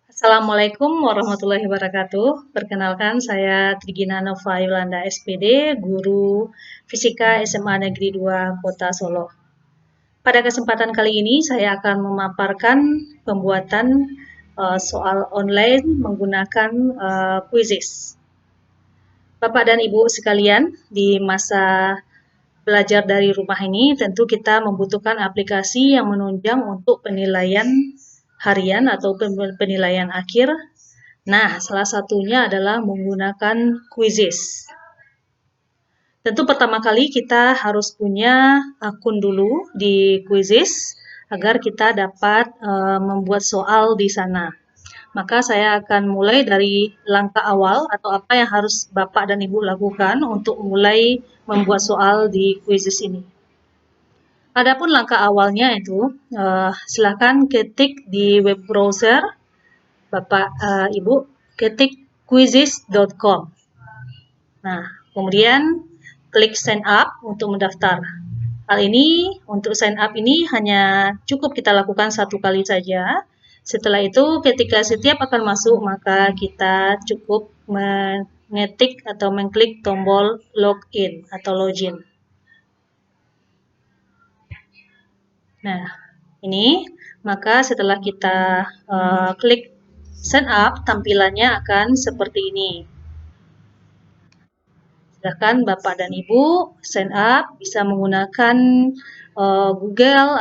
Assalamualaikum warahmatullahi wabarakatuh. Perkenalkan, saya Trigina Nova Yolanda SPD, guru Fisika SMA Negeri 2 Kota Solo. Pada kesempatan kali ini, saya akan memaparkan pembuatan soal online menggunakan Quizzes. Bapak dan Ibu sekalian, di masa belajar dari rumah ini, tentu kita membutuhkan aplikasi yang menunjang untuk penilaian harian atau penilaian akhir. Nah, salah satunya adalah menggunakan Quizzes. Tentu pertama kali kita harus punya akun dulu di Quizzes agar kita dapat membuat soal di sana. Maka saya akan mulai dari langkah awal atau apa yang harus Bapak dan Ibu lakukan untuk mulai membuat soal di Quizzes ini. Adapun langkah awalnya itu, silakan ketik di web browser Bapak Ibu, ketik quizzes.com. Nah, kemudian klik sign up untuk mendaftar. Hal ini, untuk sign up ini hanya cukup kita lakukan satu kali saja. Setelah itu, ketika setiap akan masuk, maka kita cukup mengetik atau mengklik tombol login atau login. Nah, ini, maka setelah kita klik sign up, tampilannya akan seperti ini. Silakan Bapak dan Ibu sign up, bisa menggunakan Google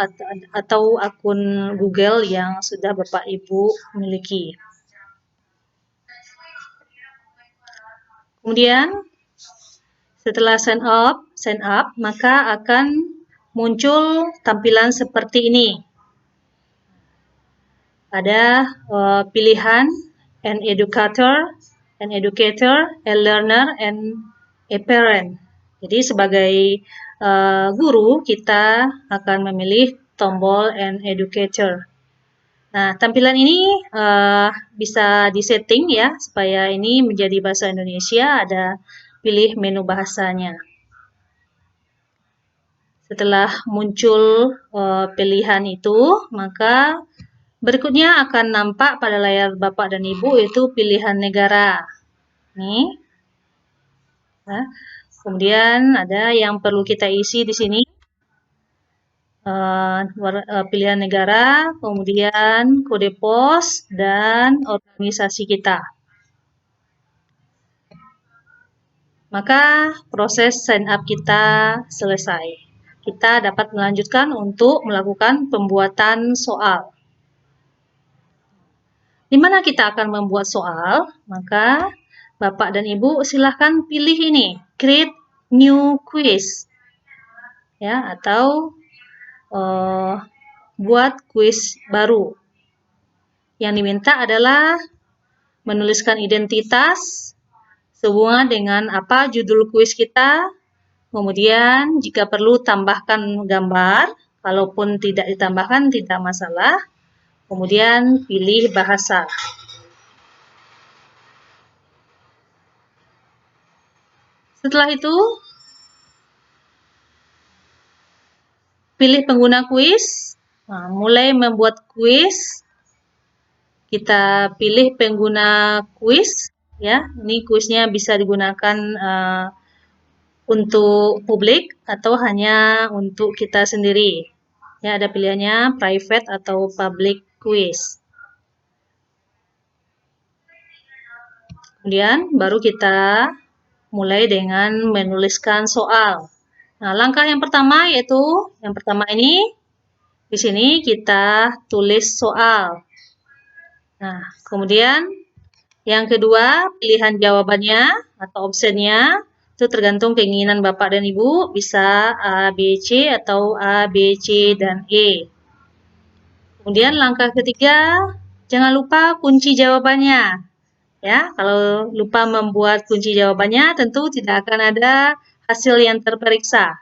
atau akun Google yang sudah Bapak Ibu miliki. Kemudian setelah sign up, maka akan muncul tampilan seperti ini. Ada pilihan an educator, a learner, and a parent. Jadi sebagai guru kita akan memilih tombol an educator. Nah, tampilan ini bisa disetting ya supaya ini menjadi bahasa Indonesia, ada pilih menu bahasanya. Setelah muncul pilihan itu, maka berikutnya akan nampak pada layar Bapak dan Ibu itu pilihan negara. Nih. Nah, kemudian ada yang perlu kita isi di sini. Pilihan negara, kemudian kode pos, dan organisasi kita. Maka proses sign up kita selesai. Kita dapat melanjutkan untuk melakukan pembuatan soal. Di mana kita akan membuat soal, maka Bapak dan Ibu silahkan pilih ini, create new quiz, ya, atau buat quiz baru. Yang diminta adalah menuliskan identitas sehubungan dengan apa judul kuis kita, kemudian jika perlu tambahkan gambar, kalaupun tidak ditambahkan tidak masalah, kemudian pilih bahasa. Setelah itu, pilih pengguna kuis, nah, mulai membuat kuis, kita pilih pengguna kuis, ya, ini kuisnya bisa digunakan untuk publik atau hanya untuk kita sendiri. Ya, ada pilihannya private atau public quiz. Kemudian baru kita mulai dengan menuliskan soal. Nah, langkah yang pertama yaitu ini di sini kita tulis soal. Nah, kemudian yang kedua pilihan jawabannya atau optionnya itu tergantung keinginan Bapak dan Ibu, bisa A, B, C atau A, B, C, dan E. Kemudian langkah ketiga, jangan lupa kunci jawabannya. Ya, kalau lupa membuat kunci jawabannya, tentu tidak akan ada hasil yang terperiksa.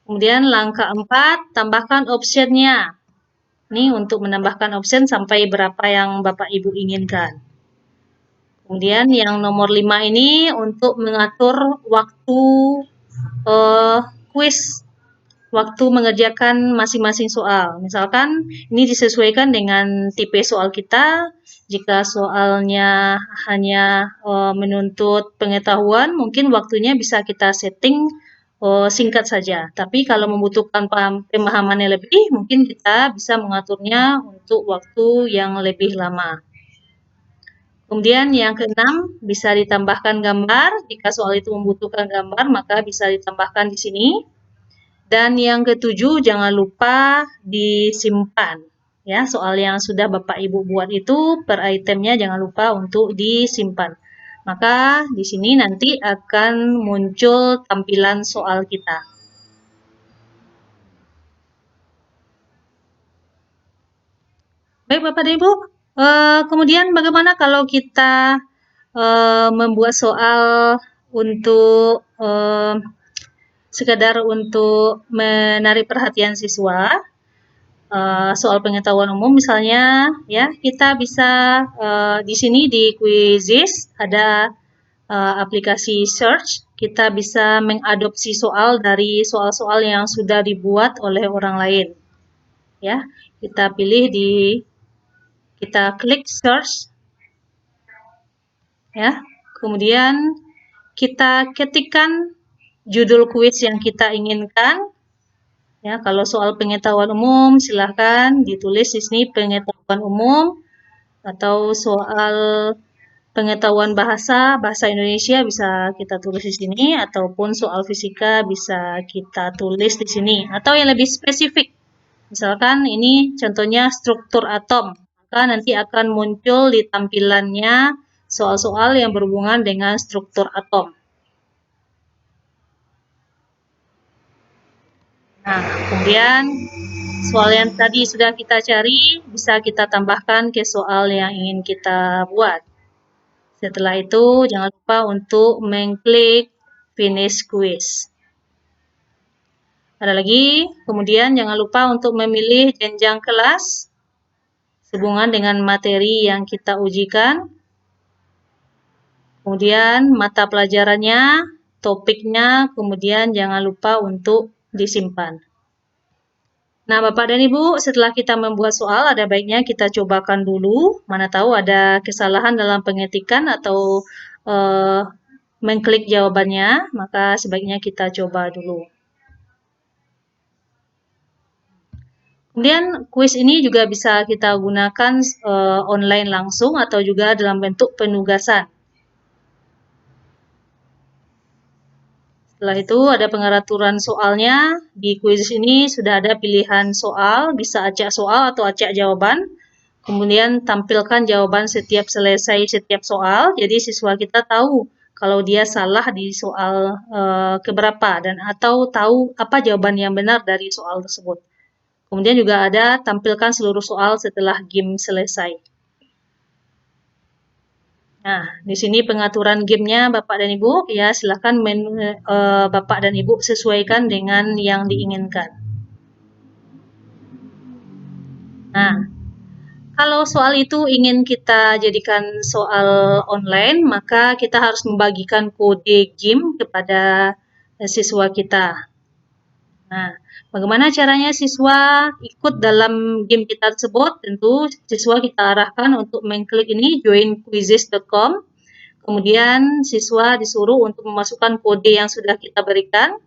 Kemudian langkah 4, tambahkan optionnya. Ini untuk menambahkan option sampai berapa yang Bapak Ibu inginkan. Kemudian yang nomor 5 ini untuk mengatur waktu kuis. waktu mengerjakan masing-masing soal. Misalkan ini disesuaikan dengan tipe soal kita. Jika soalnya hanya menuntut pengetahuan, mungkin waktunya bisa kita setting singkat saja. Tapi kalau membutuhkan pemahamannya lebih, mungkin kita bisa mengaturnya untuk waktu yang lebih lama. Kemudian yang keenam, bisa ditambahkan gambar. Jika soal itu membutuhkan gambar, maka bisa ditambahkan di sini. Dan yang ketujuh, jangan lupa disimpan. Ya, soal yang sudah Bapak Ibu buat itu per itemnya jangan lupa untuk disimpan. Maka di sini nanti akan muncul tampilan soal kita. Baik Bapak dan Ibu, kemudian bagaimana kalau kita membuat soal untuk sekadar untuk menarik perhatian siswa? Soal pengetahuan umum misalnya, ya kita bisa di sini di Quizzes ada aplikasi search, kita bisa mengadopsi soal dari soal-soal yang sudah dibuat oleh orang lain. Ya, kita pilih kita klik search, ya, kemudian kita ketikkan judul kuis yang kita inginkan. Ya, kalau soal pengetahuan umum silahkan ditulis di sini pengetahuan umum, atau soal pengetahuan bahasa Indonesia bisa kita tulis di sini, ataupun soal fisika bisa kita tulis di sini, atau yang lebih spesifik. Misalkan ini contohnya struktur atom, maka nanti akan muncul di tampilannya soal-soal yang berhubungan dengan struktur atom. Nah, kemudian soal yang tadi sudah kita cari, bisa kita tambahkan ke soal yang ingin kita buat. Setelah itu, jangan lupa untuk mengklik Finish Quiz. Ada lagi, kemudian jangan lupa untuk memilih jenjang kelas sehubungan dengan materi yang kita ujikan. Kemudian mata pelajarannya, topiknya, kemudian jangan lupa untuk disimpan. Nah, Bapak dan Ibu, setelah kita membuat soal, ada baiknya kita cobakan dulu. Mana tahu ada kesalahan dalam pengetikan atau mengklik jawabannya, maka sebaiknya kita coba dulu. Kemudian kuis ini juga bisa kita gunakan online langsung atau juga dalam bentuk penugasan. Setelah itu ada pengaturan soalnya. Di kuis ini sudah ada pilihan soal, bisa acak soal atau acak jawaban. Kemudian tampilkan jawaban setiap selesai setiap soal. Jadi siswa kita tahu kalau dia salah di soal keberapa dan atau tahu apa jawaban yang benar dari soal tersebut. Kemudian juga ada tampilkan seluruh soal setelah game selesai. Nah, di sini pengaturan gamenya Bapak dan Ibu, ya silahkan Bapak dan Ibu sesuaikan dengan yang diinginkan. Nah, kalau soal itu ingin kita jadikan soal online, maka kita harus membagikan kode game kepada siswa kita. Nah, bagaimana caranya siswa ikut dalam game kita tersebut? Tentu siswa kita arahkan untuk mengklik ini joinquizzes.com. Kemudian siswa disuruh untuk memasukkan kode yang sudah kita berikan.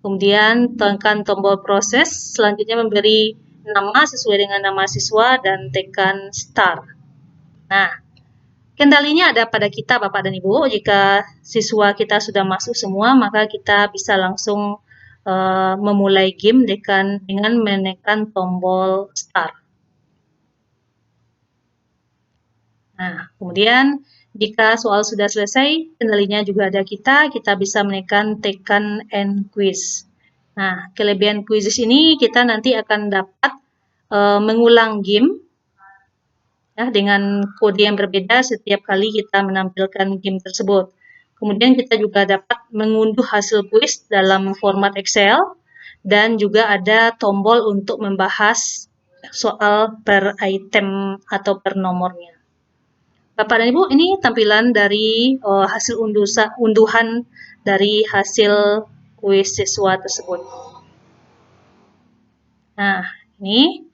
Kemudian tekan tombol proses, selanjutnya memberi nama sesuai dengan nama siswa dan tekan start. Nah, kendalinya ada pada kita Bapak dan Ibu. Jika siswa kita sudah masuk semua, maka kita bisa langsung memulai game dengan menekan tombol start. Nah, kemudian jika soal sudah selesai, kendalinya juga ada kita bisa tekan end quiz. Nah, kelebihan quizzes ini kita nanti akan dapat mengulang game ya, dengan kode yang berbeda setiap kali kita menampilkan game tersebut. Kemudian kita juga dapat mengunduh hasil quiz dalam format Excel dan juga ada tombol untuk membahas soal per item atau per nomornya. Bapak dan Ibu, ini tampilan dari hasil unduhan dari hasil kuis siswa tersebut. Nah, ini